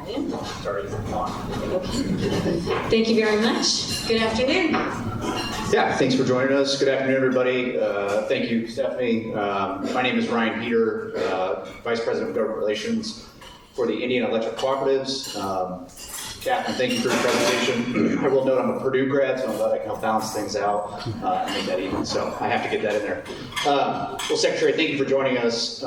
afternoon. Thank you very much. Good afternoon. Yeah, thanks for joining us. Good afternoon, everybody. Thank you, Stephanie. My name is Ryan Peter, Vice President of Government Relations for the Indiana Electric Cooperatives. Catherine, thank you for your presentation. I will note I'm a Purdue grad, so I'm glad I can help balance things out and make that even, so I have to get that in there. Well, Secretary, thank you for joining us.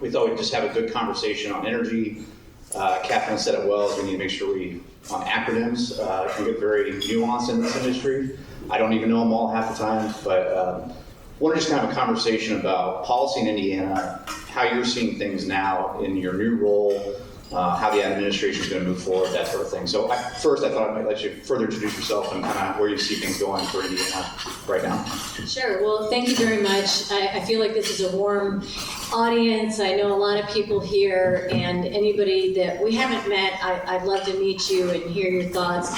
We thought we'd just have a good conversation on energy. Catherine said it well, we need to make sure we, on acronyms, can get very nuanced in this industry. I don't even know them all half the time, but want to just have a conversation about policy in Indiana, how you're seeing things now in your new role, how the administration is going to move forward, that sort of thing. So first, I thought I might let you further introduce yourself and kind of where you see things going for Indiana right now. Sure. Well, thank you very much. I feel like this is a warm audience. I know a lot of people here, and anybody that we haven't met, I'd love to meet you and hear your thoughts.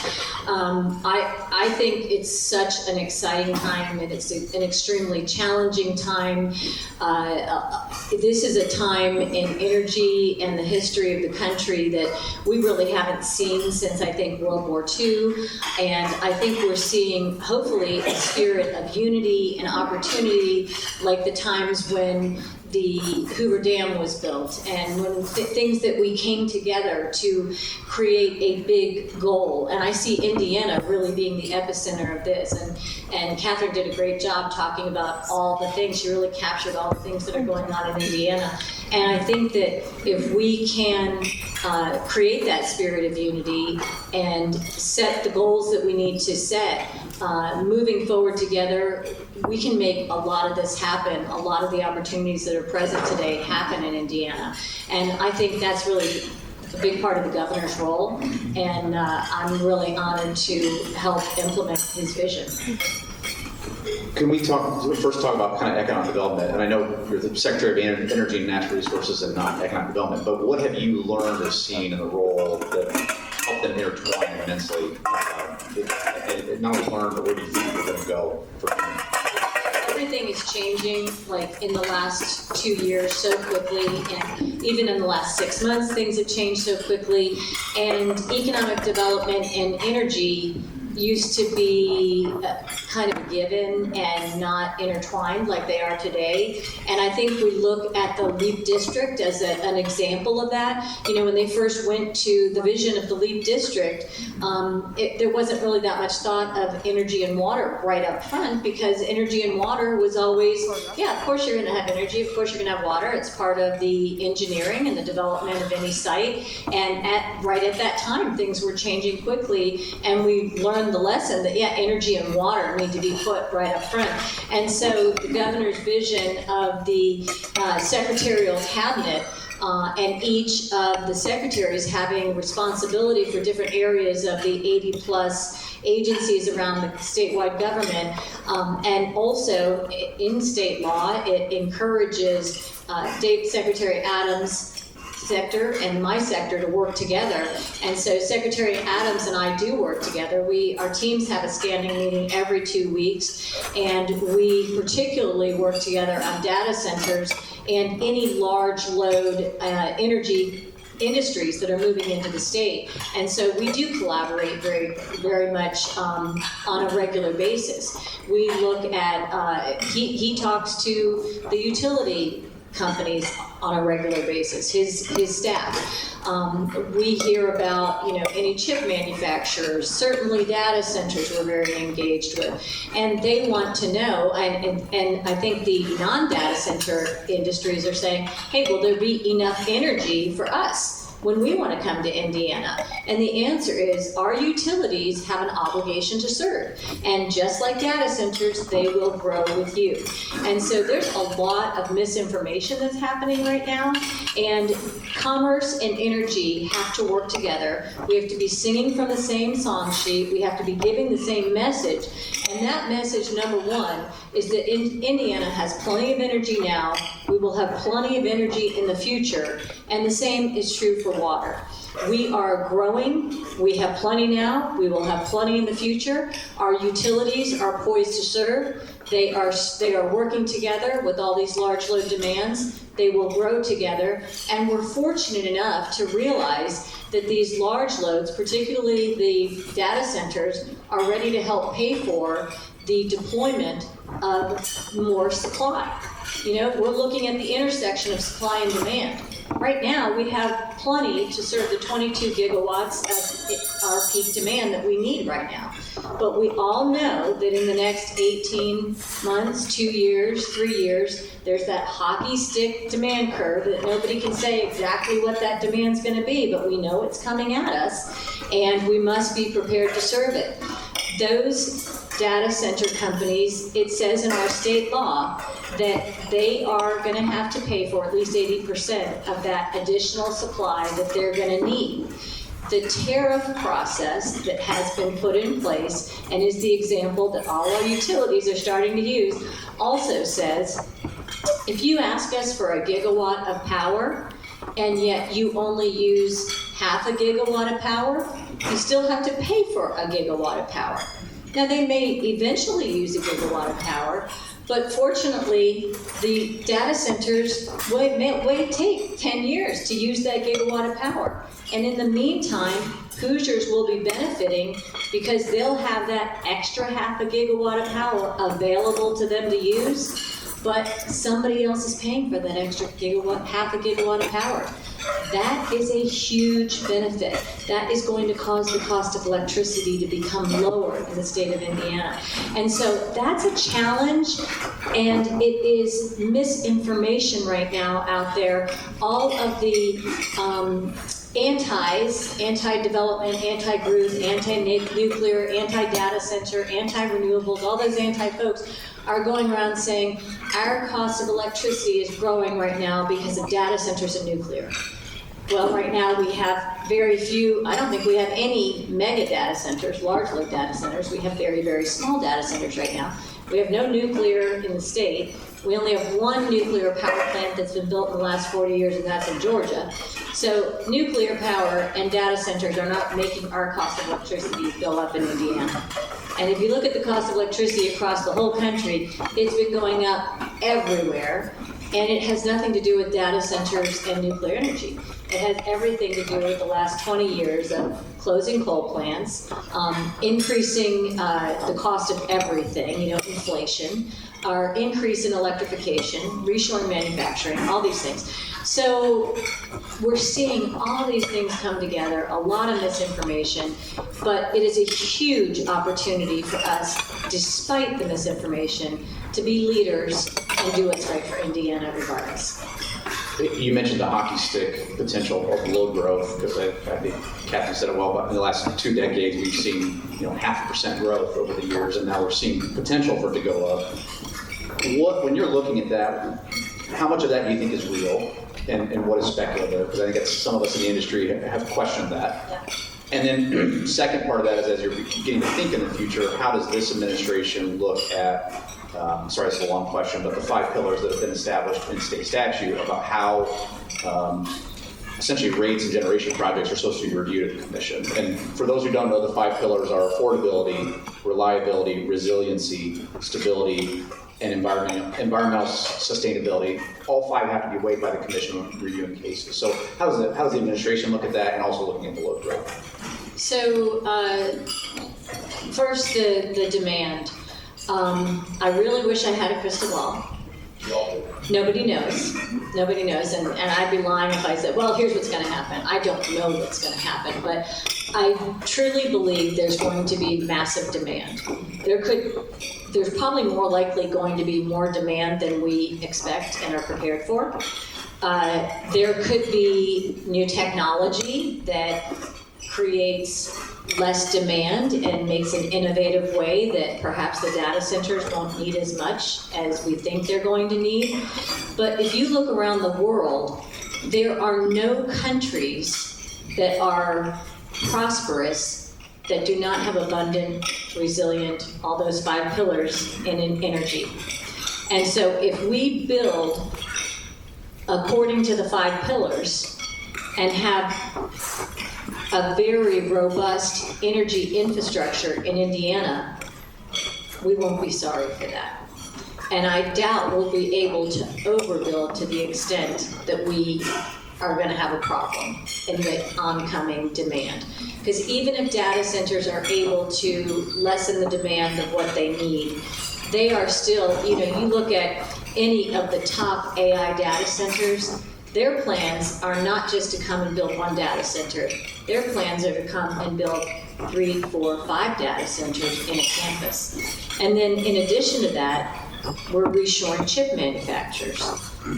I think it's such an exciting time, and it's an extremely challenging time. This is a time in energy and the history of the country that we really haven't seen since, I think, World War II. And I think we're seeing, hopefully, a spirit of unity and opportunity like the times when the Hoover Dam was built, and when things that we came together to create a big goal. And I see Indiana really being the epicenter of this. And Catherine did a great job talking about all the things. She really captured all the things that are going on in Indiana. And I think that if we can create that spirit of unity and set the goals that we need to set, moving forward together, we can make a lot of this happen. A lot of the opportunities that are present today happen in Indiana. And I think that's really a big part of the governor's role. And I'm really honored to help implement his vision. Can we first talk about kind of economic development? And I know you're the Secretary of Energy and Natural Resources and not economic development, but what have you learned or seen in the role that helped them intertwine immensely? Not only learn, but where do you think we're going to go from here? Everything is changing, like in the last 2 years, so quickly, and even in the last 6 months, things have changed so quickly. And economic development and energy used to be kind of a given and not intertwined like they are today. And I think we look at the LEAP district as an example of that. You know, when they first went to the vision of the LEAP district, there wasn't really that much thought of energy and water right up front, because energy and water was always, yeah, of course you're going to have energy, of course you're going to have water. It's part of the engineering and the development of any site. And right at that time, things were changing quickly, and we learned the lesson that, yeah, energy and water need to be put right up front. And so the governor's vision of the secretarial cabinet and each of the secretaries having responsibility for different areas of the 80+ agencies around the statewide government, and also in state law, it encourages State Secretary Adams' sector and my sector to work together. And so Secretary Adams and I do work together. Our teams have a standing meeting every 2 weeks, and we particularly work together on data centers and any large load energy industries that are moving into the state. And so we do collaborate very, very much on a regular basis. We look at, he talks to the utility companies on a regular basis, his staff. We hear about, you know, any chip manufacturers, certainly data centers we're very engaged with, and they want to know, and I think the non-data center industries are saying, hey, will there be enough energy for us when we want to come to Indiana? And the answer is, our utilities have an obligation to serve. And just like data centers, they will grow with you. And so there's a lot of misinformation that's happening right now. And commerce and energy have to work together. We have to be singing from the same song sheet. We have to be giving the same message. And that message, number one, is that Indiana has plenty of energy now. We will have plenty of energy in the future. And the same is true for water. We are growing. We have plenty now. We will have plenty in the future. Our utilities are poised to serve. They are working together with all these large load demands. They will grow together. And we're fortunate enough to realize that these large loads, particularly the data centers, are ready to help pay for the deployment of more supply. You know, we're looking at the intersection of supply and demand. Right now, we have plenty to serve the 22 gigawatts of our peak demand that we need right now. But we all know that in the next 18 months, 2 years, 3 years, there's that hockey stick demand curve that nobody can say exactly what that demand's going to be, but we know it's coming at us, and we must be prepared to serve it. Those data center companies, it says in our state law that they are going to have to pay for at least 80% of that additional supply that they're going to need. The tariff process that has been put in place, and is the example that all our utilities are starting to use, also says, if you ask us for a gigawatt of power, and yet you only use half a gigawatt of power, you still have to pay for a gigawatt of power. Now, they may eventually use a gigawatt of power, but fortunately, the data centers may take 10 years to use that gigawatt of power. And in the meantime, Hoosiers will be benefiting because they'll have that extra half a gigawatt of power available to them to use, but somebody else is paying for that extra gigawatt, half a gigawatt of power. That is a huge benefit. That is going to cause the cost of electricity to become lower in the state of Indiana. And so that's a challenge, and it is misinformation right now out there. All of the anti-development, anti-growth, anti-nuclear, anti-data center, anti-renewables, all those anti-folks are going around saying our cost of electricity is growing right now because of data centers and nuclear. Well, right now we have very few, I don't think we have any mega data centers, large load data centers. We have very, very small data centers right now. We have no nuclear in the state. We only have one nuclear power plant that's been built in the last 40 years, and that's in Georgia. So nuclear power and data centers are not making our cost of electricity go up in Indiana. And if you look at the cost of electricity across the whole country, it's been going up everywhere. And it has nothing to do with data centers and nuclear energy. It has everything to do with the last 20 years of closing coal plants, increasing the cost of everything, inflation, our increase in electrification, reshoring manufacturing, all these things. So we're seeing all these things come together, a lot of misinformation, but it is a huge opportunity for us, despite the misinformation, to be leaders and do what's right for Indiana regardless. You mentioned the hockey stick potential of load growth, because I think Kathy said it well, but in the last 2 decades we've seen 0.5% growth over the years, and now we're seeing potential for it to go up. When you're looking at that, how much of that do you think is real, and what is speculative? Because I think some of us in the industry have questioned that. Yeah. And then second part of that is, as you're beginning to think in the future, how does this administration look at, sorry, it's a long question, but the 5 pillars that have been established in state statute about how essentially rates and generation projects are supposed to be reviewed at the commission. And for those who don't know, the 5 pillars are affordability, reliability, resiliency, stability, and environmental sustainability. All 5 have to be weighed by the commission when reviewing cases. So how does the administration look at that, and also looking at the load growth? So first, the demand. I really wish I had a crystal ball. Nobody knows. Nobody knows, and I'd be lying if I said, well, here's what's going to happen. I don't know what's going to happen, but I truly believe there's going to be massive demand. There's probably more likely going to be more demand than we expect and are prepared for. There could be new technology that creates less demand and makes an innovative way that perhaps the data centers won't need as much as we think they're going to need. But if you look around the world, there are no countries that are prosperous that do not have abundant, resilient, all those 5 pillars in energy. And so if we build according to the 5 pillars, and have a very robust energy infrastructure in Indiana, we won't be sorry for that. And I doubt we'll be able to overbuild to the extent that we are going to have a problem in the oncoming demand. Because even if data centers are able to lessen the demand of what they need, they are still, you look at any of the top AI data centers, their plans are not just to come and build one data center. Their plans are to come and build 3, 4, 5 data centers in a campus. And then in addition to that, we're reshoring chip manufacturers.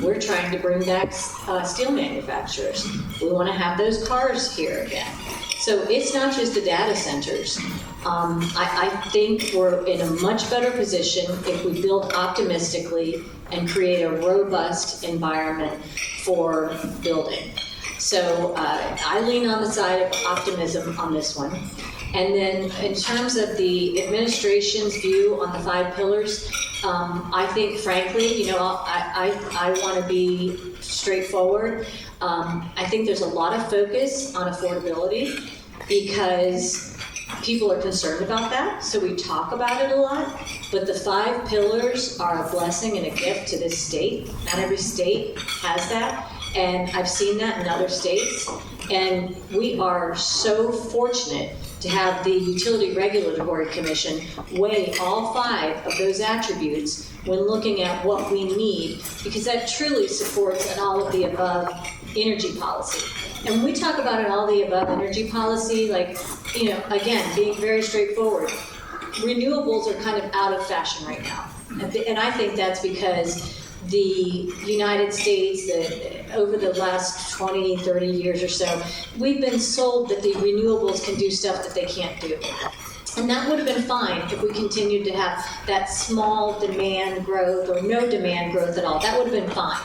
We're trying to bring back steel manufacturers. We want to have those cars here again. So it's not just the data centers. I think we're in a much better position if we build optimistically and create a robust environment for building. So I lean on the side of optimism on this one. And then in terms of the administration's view on the 5 pillars, I think, frankly, I want to be straightforward. I think there's a lot of focus on affordability because people are concerned about that, so we talk about it a lot. But the 5 pillars are a blessing and a gift to this state. Not every state has that, and I've seen that in other states. And we are so fortunate to have the Utility Regulatory Commission weigh all 5 of those attributes when looking at what we need, because that truly supports an all-of-the-above energy policy. And when we talk about an all-of-the-above energy policy, again, being very straightforward, renewables are kind of out of fashion right now. And I think that's because the United States, over the last 20, 30 years or so, we've been sold that the renewables can do stuff that they can't do. And that would have been fine if we continued to have that small demand growth or no demand growth at all. That would have been fine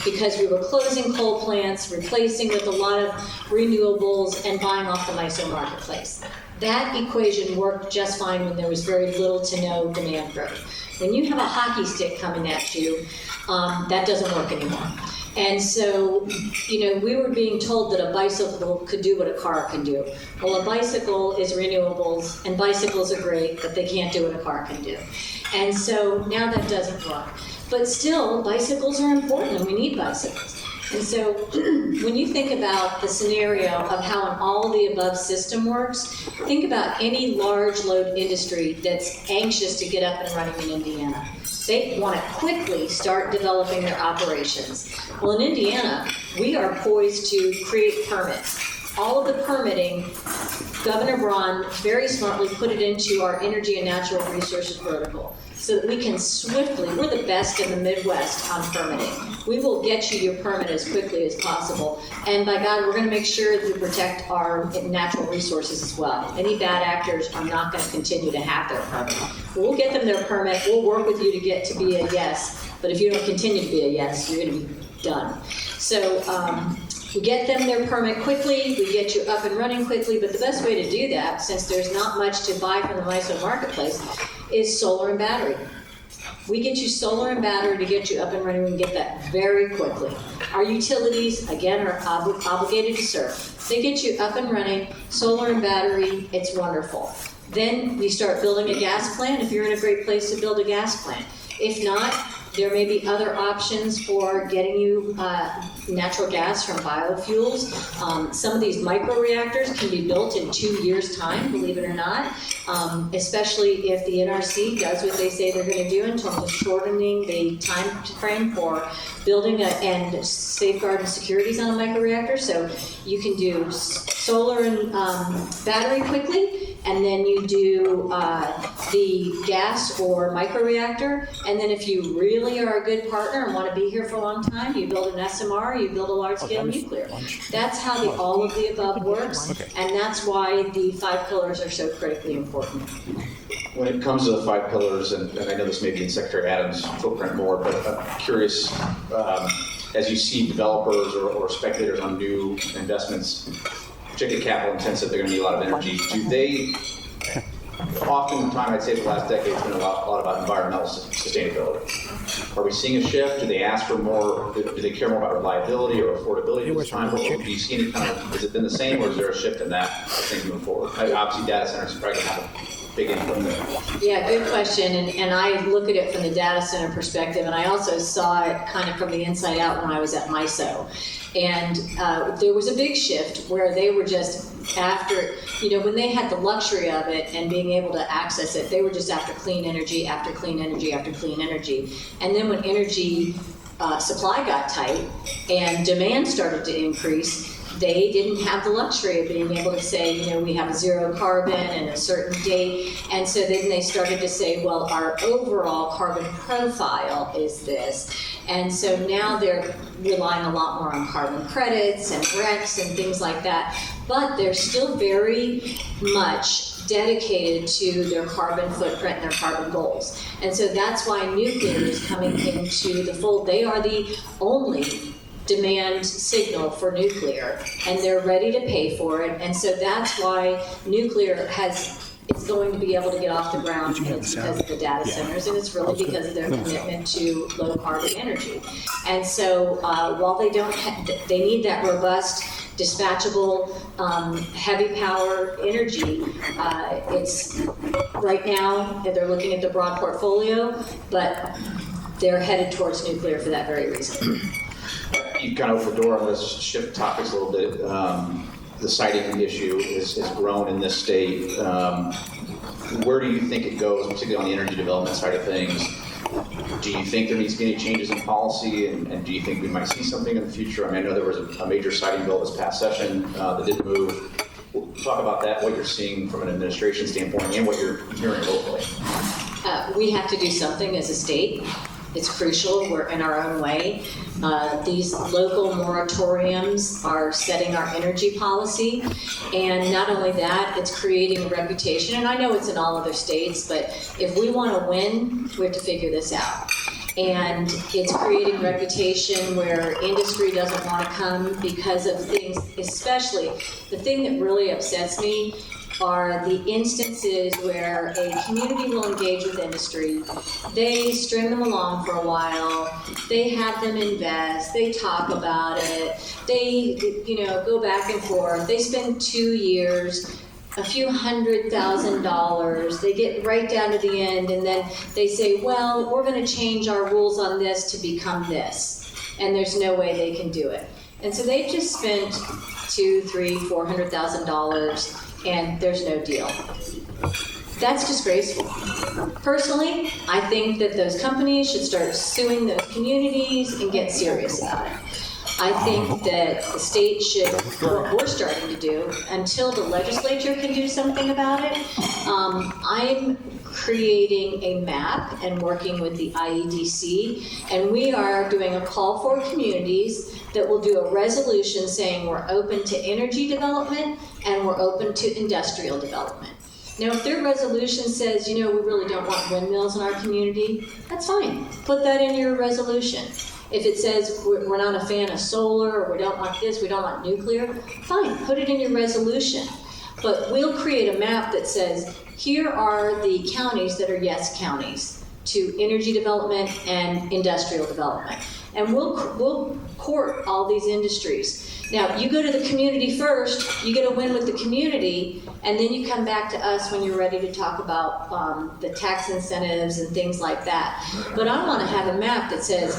because we were closing coal plants, replacing with a lot of renewables, and buying off the MISO marketplace. That equation worked just fine when there was very little to no demand growth. When you have a hockey stick coming at you, that doesn't work anymore. And so, we were being told that a bicycle could do what a car can do. Well, a bicycle is renewables, and bicycles are great, but they can't do what a car can do. And so now that doesn't work. But still, bicycles are important, and we need bicycles. And so when you think about the scenario of how an all-of-the-above system works, think about any large load industry that's anxious to get up and running in Indiana. They want to quickly start developing their operations. Well, in Indiana, we are poised to create permits. All of the permitting, Governor Braun very smartly put it into our energy and natural resources vertical so that we can swiftly, we're the best in the Midwest on permitting. We will get you your permit as quickly as possible. And by God, we're going to make sure that we protect our natural resources as well. Any bad actors are not going to continue to have their permit. We'll get them their permit. We'll work with you to get to be a yes. But if you don't continue to be a yes, you're going to be done. So we get them their permit quickly. We get you up and running quickly. But the best way to do that, since there's not much to buy from the MISO marketplace, is solar and battery. We get you solar and battery to get you up and running. We can get that very quickly. Our utilities, again, are obligated to serve. They get you up and running, solar and battery, it's wonderful. Then we start building a gas plant if you're in a great place to build a gas plant. If not, there may be other options for getting you natural gas from biofuels. Some of these microreactors can be built in 2 years' time, believe it or not, especially if the NRC does what they say they're going to do in terms of shortening the time frame for building and safeguarding securities on a microreactor. So you can do solar and battery quickly, and then you do the gas or microreactor, and then if you really are a good partner and want to be here for a long time, you build an SMR, you build a large-scale nuclear. That's how the all-of-the-above works, and that's why the 5 pillars are so critically important. When it comes to the 5 pillars, and I know this may be in Secretary Adams' footprint more, but I'm curious, as you see developers or speculators on new investments, particularly capital intensive, they're going to need a lot of energy. Do they oftentimes, I'd say the last decade, it's been a lot about environmental sustainability. Are we seeing a shift? Do they ask for more, do they care more about reliability or affordability at this time? Or do you see any kind of, has it been the same, or is there a shift in that as things move forward? Obviously, data centers probably have a big input there. Yeah, good question, and I look at it from the data center perspective, and I also saw it kind of from the inside out when I was at MISO. And there was a big shift where they were just after, when they had the luxury of it and being able to access it, they were just after clean energy, after clean energy, after clean energy. And then when energy supply got tight and demand started to increase, they didn't have the luxury of being able to say, we have a zero carbon and a certain date. And so then they started to say, well, our overall carbon profile is this. And so now they're relying a lot more on carbon credits and RECs and things like that. But they're still very much dedicated to their carbon footprint and their carbon goals. And so that's why nuclear is coming into the fold. They are the only demand signal for nuclear, and they're ready to pay for it. And so that's why nuclear it's going to be able to get off the ground, and it's because of the data centers, and it's really because of their commitment to low carbon energy. And so while they don't they need that robust, dispatchable, heavy power energy, it's right now they're looking at the broad portfolio, but they're headed towards nuclear for that very reason. You kind of opened the door. I'm going to shift topics a little bit. The siting issue has grown in this state. Where do you think it goes, particularly on the energy development side of things? Do you think there needs to be any changes in policy, and do you think we might see something in the future? I mean, I know there was a major siting bill this past session that didn't move. We'll talk about that, what you're seeing from an administration standpoint, and what you're hearing locally. We have to do something as a state. It's crucial. We're in our own way. These local moratoriums are setting our energy policy. And not only that, it's creating a reputation. And I know it's in all other states, but if we want to win, we have to figure this out. And it's creating reputation where industry doesn't want to come because of things, especially the thing that really upsets me are the instances where a community will engage with industry, they string them along for a while, they have them invest, they talk about it, they go back and forth, they spend 2 years, a few $100,000, they get right down to the end, and then they say, well, we're going to change our rules on this to become this, and there's no way they can do it. And so they've just spent $200,000, $300,000, $400,000, and there's no deal. That's disgraceful. Personally, I think that those companies should start suing those communities and get serious about it. I think that the state should, what we're starting to do, until the legislature can do something about it, I'm creating a map and working with the IEDC, and we are doing a call for communities that will do a resolution saying we're open to energy development and we're open to industrial development. Now, if their resolution says, we really don't want windmills in our community, that's fine. Put that in your resolution. If it says we're not a fan of solar, or we don't want this, we don't want nuclear, fine, put it in your resolution. But we'll create a map that says, here are the counties that are yes counties to energy development and industrial development. And we'll court all these industries. Now, you go to the community first, you get a win with the community, and then you come back to us when you're ready to talk about the tax incentives and things like that. But I want to have a map that says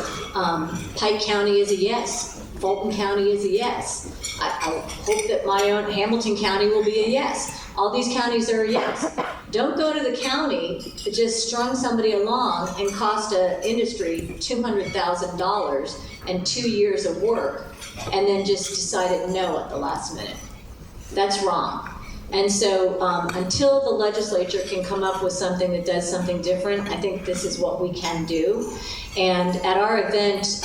Pike County is a yes, Fulton County is a yes. I hope that my own Hamilton County will be a yes. All these counties are a yes. Don't go to the county to just strung somebody along and cost an industry $200,000 and 2 years of work, and then just decided no at the last minute. That's wrong. And so until the legislature can come up with something that does something different, I think this is what we can do. And at our event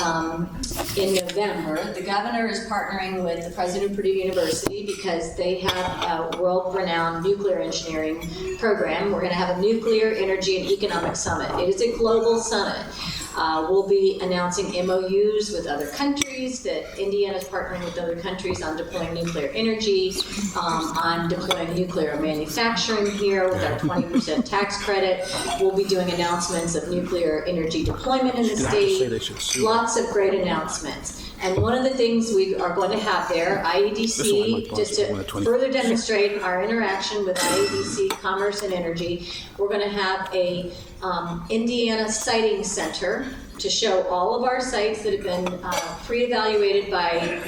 in November, the governor is partnering with the president of Purdue University because they have a world-renowned nuclear engineering program. We're going to have a nuclear, energy, and economic summit. It is a global summit. We'll be announcing MOUs with other countries, that Indiana's partnering with other countries on deploying nuclear energy, on deploying nuclear manufacturing here with our 20% tax credit. We'll be doing announcements of nuclear energy deployment in the state. Lots of great announcements. And one of the things we are going to have there, IEDC, just to further demonstrate our interaction with IEDC, Commerce and Energy, we're going to have a Indiana Siting Center to show all of our sites that have been pre-evaluated by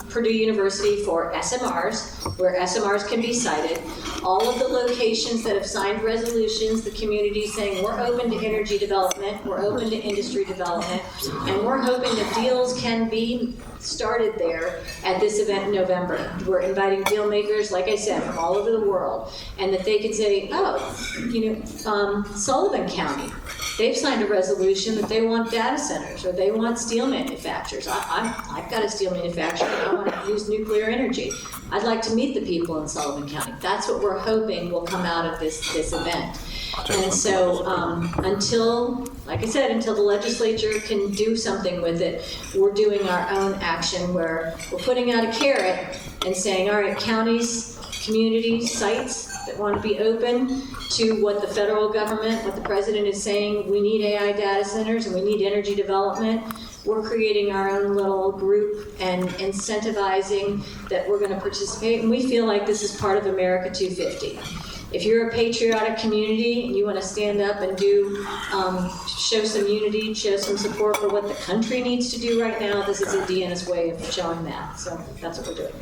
Purdue University for SMRs, where SMRs can be sited. All of the locations that have signed resolutions, the community saying we're open to energy development, we're open to industry development, and we're hoping that deals can be started there at this event in November. We're inviting deal makers, like I said, from all over the world, and that they could say, oh, Sullivan County, they've signed a resolution that they want data centers or they want steel manufacturers. I've got a steel manufacturer and I want to use nuclear energy. I'd like to meet the people in Sullivan County. That's what we're hoping will come out of this event. And so until, like I said, until the legislature can do something with it, we're doing our own action where we're putting out a carrot and saying, all right, counties, communities, sites that want to be open to what the federal government, what the president is saying, we need AI data centers and we need energy development. We're creating our own little group and incentivizing that we're going to participate. And we feel like this is part of America 250. If you're a patriotic community and you want to stand up and do, show some unity, show some support for what the country needs to do right now, this is Indiana's way of showing that. So that's what we're doing.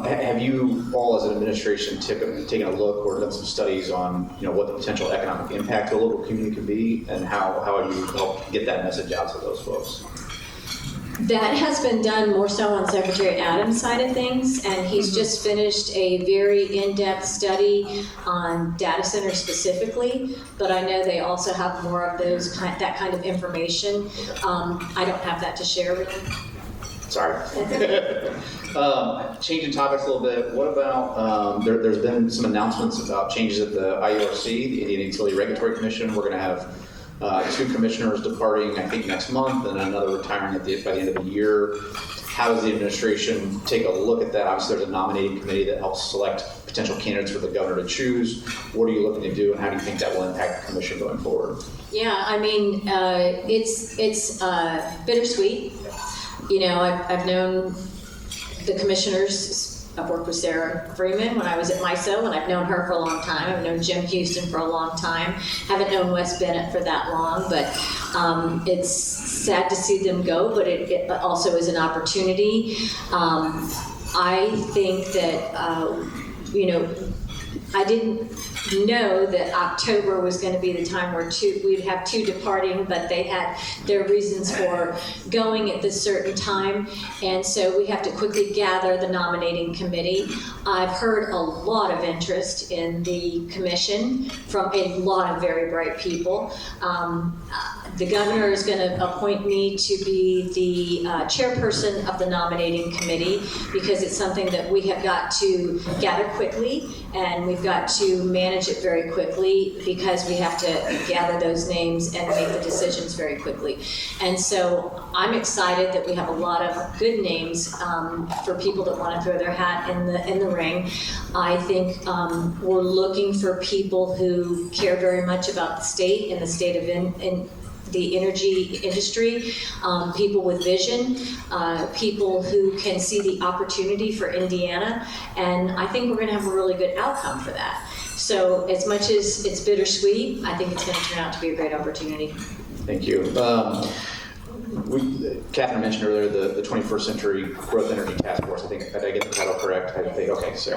Have you all as an administration taken a look or done some studies on what the potential economic impact of the local community could be, and how you help get that message out to those folks? That has been done more so on Secretary Adams' side of things, and he's just finished a very in-depth study on data centers specifically, but I know they also have more of that kind of information. I don't have that to share with you. Sorry. Changing topics a little bit, what about, there's been some announcements about changes at the IURC, the Indiana Utility Regulatory Commission. We're going to have 2 commissioners departing, I think, next month, and another retiring by the end of the year. How does the administration take a look at that? Obviously, there's a nominating committee that helps select potential candidates for the governor to choose. What are you looking to do, and how do you think that will impact the commission going forward? Yeah, I mean, it's bittersweet. I've known the commissioners. I've worked with Sarah Freeman when I was at MISO, and I've known her for a long time. I've known Jim Houston for a long time. Haven't known Wes Bennett for that long, but it's sad to see them go, but it also is an opportunity. I think that, I didn't know that October was going to be the time where we'd have 2 departing, but they had their reasons for going at this certain time, and so we have to quickly gather the nominating committee. I've heard a lot of interest in the commission from a lot of very bright people. The governor is going to appoint me to be the chairperson of the nominating committee, because it's something that we have got to gather quickly, and we've got to manage it very quickly, because we have to gather those names and make the decisions very quickly. And so I'm excited that we have a lot of good names for people that want to throw their hat in the ring. I think we're looking for people who care very much about the state and the state of the energy industry, people with vision, people who can see the opportunity for Indiana, and I think we're going to have a really good outcome for that. So as much as it's bittersweet, I think it's going to turn out to be a great opportunity. Thank you. Catherine mentioned earlier the 21st Century Growth Energy Task Force. I think, did I get the title correct? Okay, so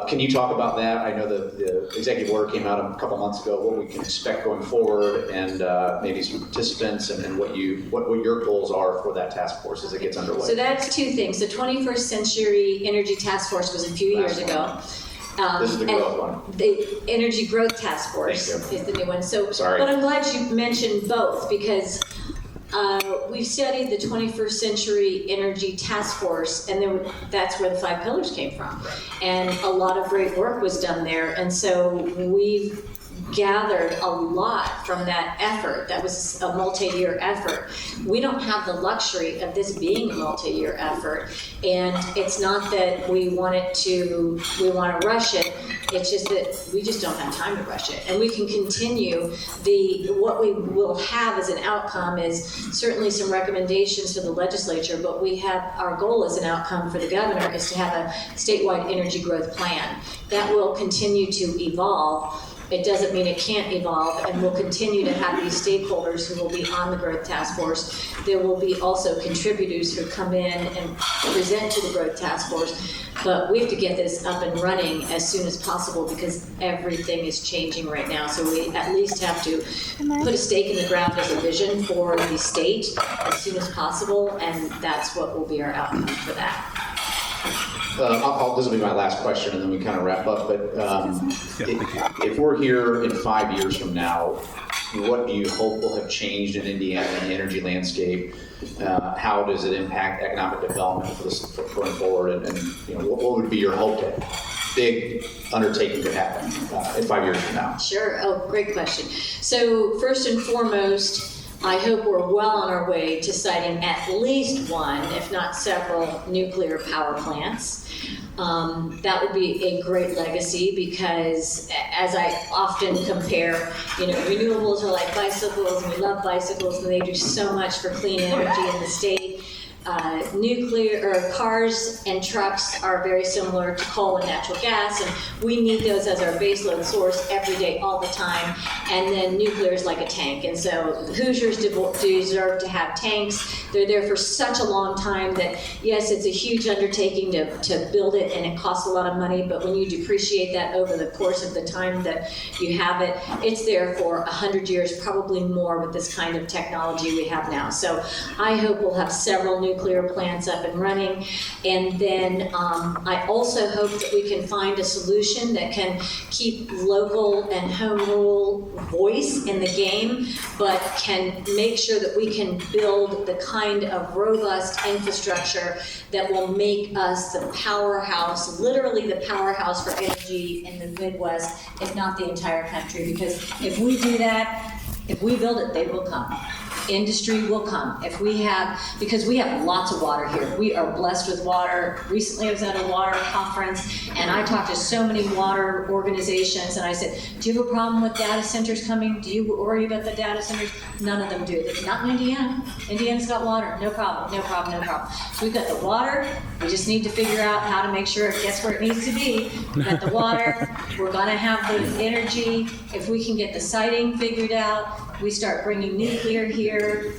can you talk about that? I know the executive order came out a couple months ago, what we can expect going forward, and maybe some participants, and what your goals are for that task force as it gets underway. So that's 2 things. The 21st Century Energy Task Force was a few years ago. This is the growth one. The Energy Growth Task Force is the new one. So, sorry. But I'm glad you mentioned both, because we've studied the 21st Century Energy Task Force, and that's where the 5 pillars came from. And a lot of great work was done there. And so we've gathered a lot from that effort. That was a multi-year effort. We don't have the luxury of this being a multi-year effort, and it's not that we want to rush it. It's just that we just don't have time to rush it, and we can continue. What we will have as an outcome is certainly some recommendations for the legislature, but our goal as an outcome for the governor is to have a statewide energy growth plan that will continue to evolve. It doesn't mean it can't evolve, and we'll continue to have these stakeholders who will be on the Growth Task Force. There will be also contributors who come in and present to the Growth Task Force, but we have to get this up and running as soon as possible because everything is changing right now. So we at least have to put a stake in the ground as a vision for the state as soon as possible, and that's what will be our outcome for that. This will be my last question, and then we kind of wrap up. But if we're here in 5 years from now, what do you hope will have changed in Indiana and the energy landscape? How does it impact economic development for this going forward? And what would be your hope that big undertaking could happen in 5 years from now? Sure. Oh, great question. So first and foremost, I hope we're well on our way to siting at least one, if not several, nuclear power plants. That would be a great legacy because, as I often compare, renewables are like bicycles, and we love bicycles, and they do so much for clean energy in the state. Cars and trucks are very similar to coal and natural gas, and we need those as our baseload source every day, all the time. And then nuclear is like a tank, and so Hoosiers deserve to have tanks. They're there for such a long time that, yes, it's a huge undertaking to build it, and it costs a lot of money, but when you depreciate that over the course of the time that you have it, it's there for 100 years, probably more with this kind of technology we have now. So I hope we'll have several nuclear plants up and running. And then I also hope that we can find a solution that can keep local and home rule voice in the game, but can make sure that we can build the kind of robust infrastructure that will make us the powerhouse, literally the powerhouse for energy in the Midwest, if not the entire country. Because if we do that, if we build it, they will come. Industry will come. Because we have lots of water here. We are blessed with water. Recently I was at a water conference and I talked to so many water organizations and I said, do you have a problem with data centers coming? Do you worry about the data centers? None of them do. Not in Indiana. Indiana's got water. No problem, no problem, no problem. So we've got the water. We just need to figure out how to make sure it gets where it needs to be. We've got the water. We're going to have the energy. If we can get the siting figured out, we start bringing nuclear here,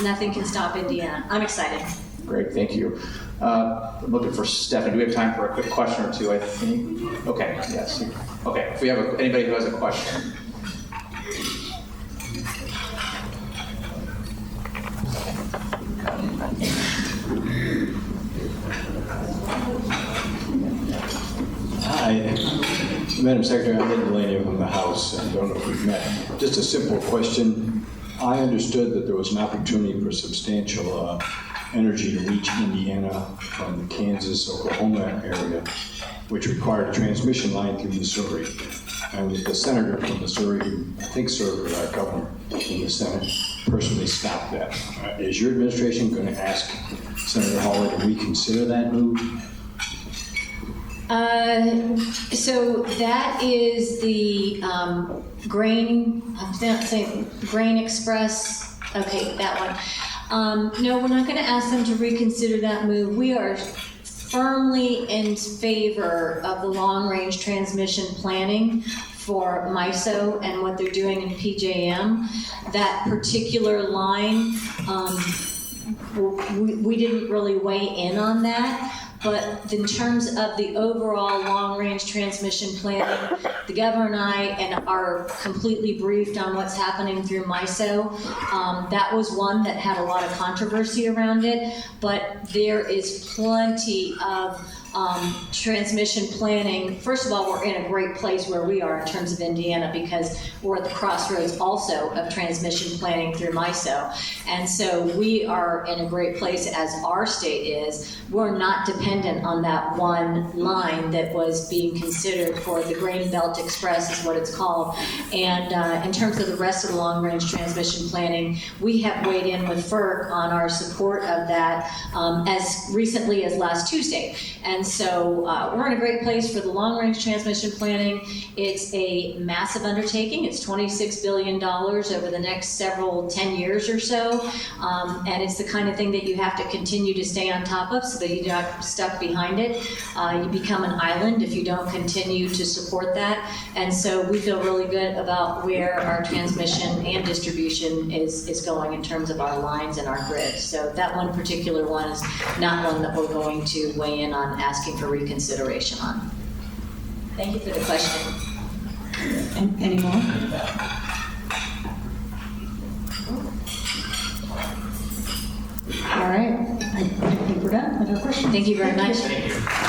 nothing can stop Indiana. I'm excited. Great, thank you. I'm looking for Stephanie. Do we have time for a quick question or two, I think? Okay, yes. Okay, if we have anybody who has a question. Hi, Madam Secretary, I'm Ed Delaney from the House. I don't know if we've met. Just a simple question. I understood that there was an opportunity for substantial energy to reach Indiana from the Kansas-Oklahoma area, which required a transmission line through Missouri. And the senator from Missouri, who I think served as our governor in the Senate, personally stopped that. Is your administration going to ask Senator Hawley to reconsider that move? So that is the Grain Express. Okay, that one. No, we're not going to ask them to reconsider that move. We are firmly in favor of the long-range transmission planning for MISO and what they're doing in PJM. That particular line, we didn't really weigh in on that. But in terms of the overall long-range transmission planning, the governor and I are completely briefed on what's happening through MISO. That was one that had a lot of controversy around it, but there is plenty of transmission planning, first of all, we're in a great place where we are in terms of Indiana because we're at the crossroads also of transmission planning through MISO. And so we are in a great place as our state is. We're not dependent on that one line that was being considered for the Grain Belt Express is what it's called. And in terms of the rest of the long-range transmission planning, we have weighed in with FERC on our support of that as recently as last Tuesday. And so we're in a great place for the long-range transmission planning. It's a massive undertaking. It's $26 billion over the next 10 years or so. And it's the kind of thing that you have to continue to stay on top of so that you're not stuck behind it. You become an island if you don't continue to support that. And so we feel really good about where our transmission and distribution is going in terms of our lines and our grid. So that one particular one is not one that we're going to weigh in on asking for reconsideration on. Thank you for the question. Any more? All right, I think we're done with our questions. Thank you very much. Thank you.